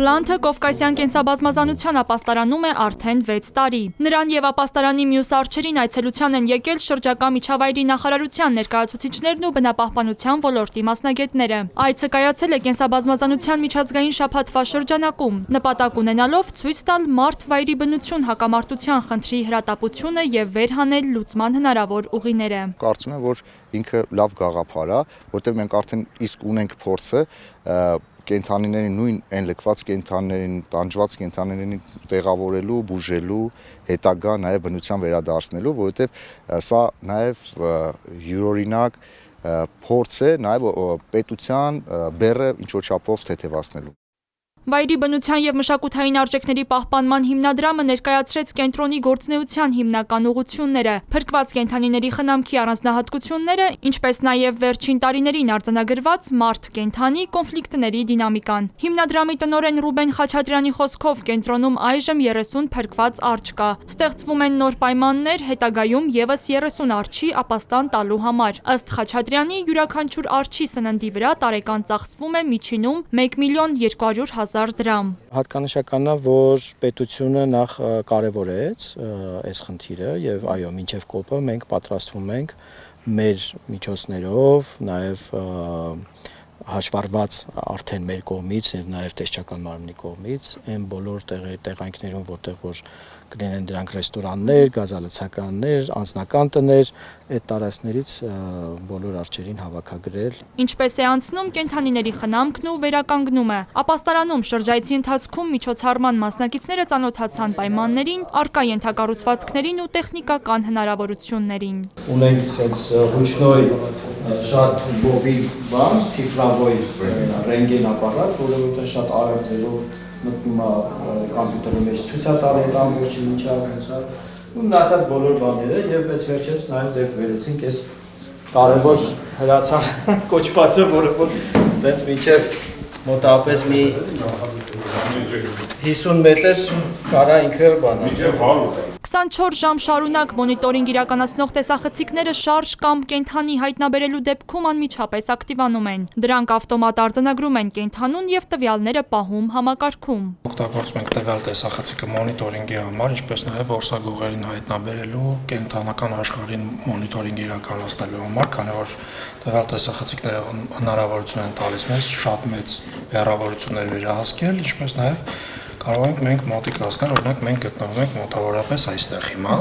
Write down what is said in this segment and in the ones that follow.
Լանթը Կովկասյան կենսաբազմազանության ապաստարանում է արդեն 6 տարի։ Նրան եւ ապաստարանի մյուս արջերին այցելության են եկել շրջակա միջավայրի նախարարության ներկայացուցիչներն ու բնապահպանության ոլորտի մասնագետները։ Այցը կայացել է կենսաբազմազանության միջազգային շաբաթվա շրջանակում, նպատակ ունենալով ցույց տալ մարդ վայրի բնություն հակամարտության խնդրի հրատապությունը եւ վերհանել լուծման հնարավոր ուղիները։ Կարծում եմ, որ ինքը լավ գաղափար է, որտեղ մենք արդեն իսկ ունենք փորձը կենդանիներին նույն այն լքված կենդանիներին, տանջված կենդանիներին տեղավորելու, բուժելու, հետագա նաև բնության վերադարձնելու, որովհետև սա նաև յուրօրինակ փորձ է նաև պետության բեռը ինչ-որ չափով թեթևացնելու։ Վայրի բնության եւ մշակութային արժեքների պահպանման հիմնադրամը ներկայացրեց կենտրոնի գործունեության հիմնական ուղղությունները, փրկված կենդանիների խնամքի առանձնահատկությունները, ինչպես նաև վերջին տարիներին արձանագրված մարդ-կենդանի կոնֆլիկտների դինամիկան։ Հիմնադրամի տնօրեն Ռուբեն Խաչատրյանի խոսքով կենտրոնում այժմ 30 փրկված արջ կա։ Ստեղծվում են նոր պայմաններ հետագայում եւս 30 արջի ապաստան տալու համար։ Ըստ Խաչատրյանի, յուրաքանչյուր արջի սննդի վրա տարեկան ծախսվում է միջինում 1.200.000 դրամ։ Հատկանշական է, որ պետությունը նախ կարևորեց այս խնդիրը եւ այո, մինչեւ կոպը մենք պատրաստվում ենք մեր միջոցներով, նաեւ հաշվառված արդեն մեր կողմից եւ նաեւ տեսչական մարմնի կողմից այն բոլոր տեղանքներում, որտեղ որ կլինեն դրանք ռեստորաններ, գազալցականներ, անձնական տներ, այդ տարածքներից բոլոր արջերին հավաքագրել։ Ինչպես է անցնում կենդանիների խնամքն ու վերականգնումը։ Ապաստարանում շրջայցի ընթացքում միջոցառման մասնակիցները ծանոթացան պայմաններին, առկա ենթակառուցվածքներին ու տեխնիկական հնարավորություններին։ Ունենք այսպես ռուչնոյ շատ բոբի բան, ցիֆրավոյ ռենտգեն ապարատ, որը որտեղ շատ արագ ձևով մտնում է կոմպյուտերի մեջ ցույցատար այդ ամբողջը ինչա ոնցա ու մնացած բոլոր բաները եւ այս վերջերս նաեւ ձեր վերեցինք այս կարևոր հրացան կոչվածը, որը որ այդպես մինչեւ մոտավորապես մի 50 մետր կարա ինքը բանա։ 24 ժամ շարունակ մոնիտորինգ իրականացնող տեսախցիկները շարժ կամ կենդանի հայտնաբերելու դեպքում անմիջապես ակտիվանում են։ Դրանք ավտոմատ արձանագրում են կենդանուն եւ տվյալները պահում համակարգում։ Օգտագործում ենք տվյալ տեսախցիկը մոնիտորինգի համար, ինչպես նաեւ որսագողերին հայտնաբերելու, կենդանական աշխարհին մոնիտորինգ իրականացնելու համար, քանի որ տվյալ տեսախցիկները հնարավորություն են տալիս մեզ շատ մեծ հեռավորություններ վերահասկել, ինչպես նաեւ կարող ենք մենք մոտիկացնել, օրինակ մենք գտնվում ենք մոտավորապես այստեղ հիմա։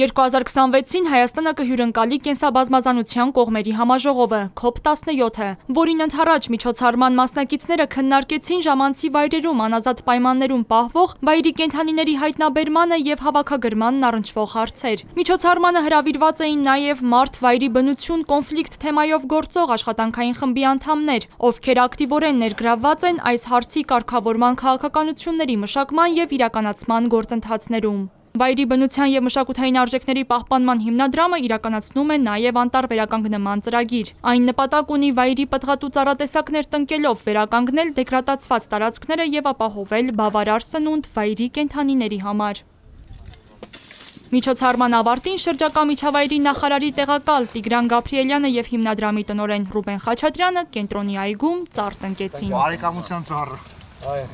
2026-ին Հայաստանը կհյուրընկալի կենսաբազմազանության կողմերի համաժողովը COP17-ը, որին ընդառաջ միջոցառման մասնակիցները քննարկեցին ժամանցի վայրերում անազատ պայմաններում պահվող վայրի կենդանիների հայտնաբերմանը եւ հավաքագրմանն առնչվող հարցեր։ Միջոցառմանը հրավիրված էին նաեւ մարդ վայրի բնություն կոնֆլիկտ թեմայով գործող աշխատանքային խմբի անդամներ, ովքեր ակտիվորեն ներգրավված են այս հարցի կարգավորման քաղաքականությունների մշակման եւ իրականացման գործընթացներում։ Վայրի բնության եւ մշակութային արժեքների պահպանման հիմնադրամը իրականացնում է նաեւ անտառվերականգնման ծրագիր։ Այն նպատակ ունի վայրի պտղատու ծառատեսակներ տնկելով վերականգնել դեգրադացված տարածքները եւ ապահովել բավարար սնունդ վայրի կենդանիների համար։ Միջոցառման ավարտին շրջակա միջավայրի նախարարի տեղակալ Տիգրան Գաբրիելյանը եւ հիմնադրամի տնօրեն Ռուբեն Խաչատրյանը կենտրոնի այգում ծառ տնկեցին։ Բարեկամության ծառը։ Այո։